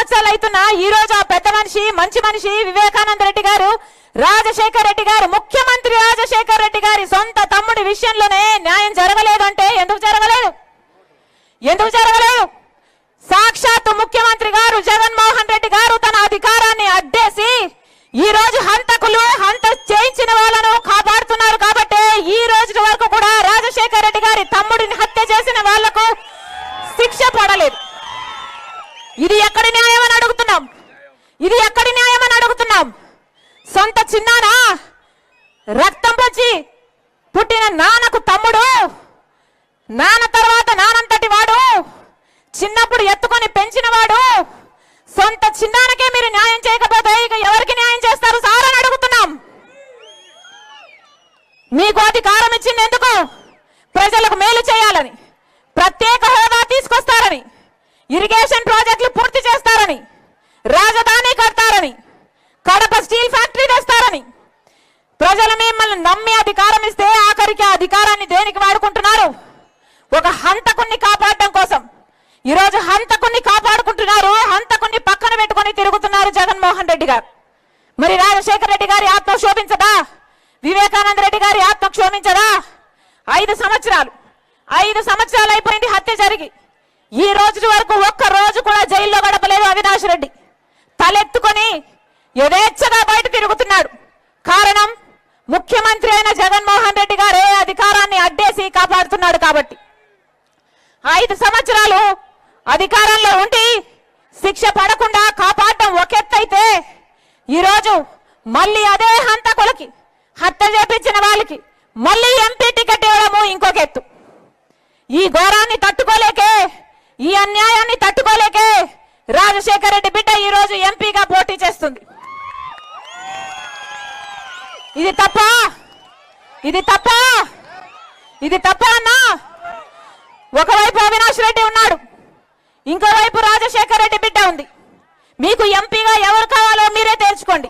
సంవత్సరాలు అవుతున్నా ఈ రోజు ఆ పెద్ద మనిషి మంచి మనిషి వివేకానంద రెడ్డి గారు రాజశేఖర్ రెడ్డి గారు ముఖ్యమంత్రి రాజశేఖర్ రెడ్డి గారి సొంత తమ్ముడి విషయంలోనే న్యాయం జరగలేదంటే ఎందుకు జరగలేదు? సాక్షాత్తు ముఖ్యమంత్రి గారు జగన్మోహన్ రెడ్డి గారు తన అధికారాన్ని అడ్డేసి ఈ రోజు హంత చేయించిన వాళ్ళను కాపాడుతున్నారు కాబట్టి ఈ రోజు వరకు కూడా రాజశేఖర్ రెడ్డి గారి తమ్ముడిని హత్య చేసిన వాళ్లకు శిక్ష పడలేదు. ఇది ఎక్కడి న్యాయం అని అడుగుతున్నాం. సొంత చిన్నానా రక్తం పంచి పుట్టిన నాన్నకు తమ్ముడు, నాన్న తర్వాత నానంతటి వాడు, చిన్నప్పుడు ఎత్తుకొని పెంచిన వాడు, సొంత చిన్నానకే మీరు న్యాయం చేయకపోతే ఇక ఎవరికి న్యాయం చేస్తారు సార్ అని అడుగుతున్నాం. మీకు అధికారం ఇచ్చింది ఎందుకు? ప్రజలకు మేలు చేయాలని, ప్రత్యేక హోదా తీసుకొస్తారని, ఇరిగేషన్ ప్రాజెక్టులు పూర్తి చేస్తారని, రాజధాని కడతారని, కడప స్టీల్ ఫ్యాక్టరీ తెస్తారని ప్రజలు మిమ్మల్ని నమ్మి అధికారం ఇస్తే ఆఖరికి అధికారాన్ని దేనికి వాడుకుంటున్నారు? ఒక హంతకుణ్ణి కాపాడడం కోసం. ఈరోజు హంతకుణ్ణి కాపాడుకుంటున్నారు, హంతకుణ్ణి పక్కన పెట్టుకొని తిరుగుతున్నారు జగన్మోహన్ రెడ్డి గారు. మరి రాజశేఖర రెడ్డి గారి ఆత్మ క్షోభించదా? వివేకానంద రెడ్డి గారి ఆత్మ క్షోభించదా? 5 సంవత్సరాలు అయిపోయింది హత్య జరిగి. ఈ రోజు వరకు ఒక్క రోజు కూడా జైల్లో గడపలేదు అవినాష్ రెడ్డి. తలెత్తుకొని యథేచ్ఛగా బయట తిరుగుతున్నాడు. కారణం ముఖ్యమంత్రి అయిన జగన్మోహన్ రెడ్డి గారే అధికారాన్ని అడ్డేసి కాపాడుతున్నాడు కాబట్టి. 5 సంవత్సరాలు అధికారంలో ఉండి శిక్ష పడకుండా కాపాడటం ఒక ఎత్తైతే ఈరోజు మళ్ళీ అదే హంతకులకి, హత్య చేపించిన వాళ్ళకి మళ్ళీ ఎంపీ టికెట్ ఇవ్వడము ఇంకొక ఎత్తు. ఈ ఘోరాన్ని తట్టుకోలేకే, ఈ అన్యాయాన్ని తట్టుకోలేకే రాజశేఖర రెడ్డి బిడ్డ ఈ రోజు ఎంపీగా పోటీ చేస్తుంది. ఇది తప్ప అన్నా? ఒకవైపు అవినాష్ రెడ్డి ఉన్నాడు, ఇంకోవైపు రాజశేఖర రెడ్డి బిడ్డ ఉంది. మీకు ఎంపీగా ఎవరు కావాలో మీరే తేల్చుకోండి.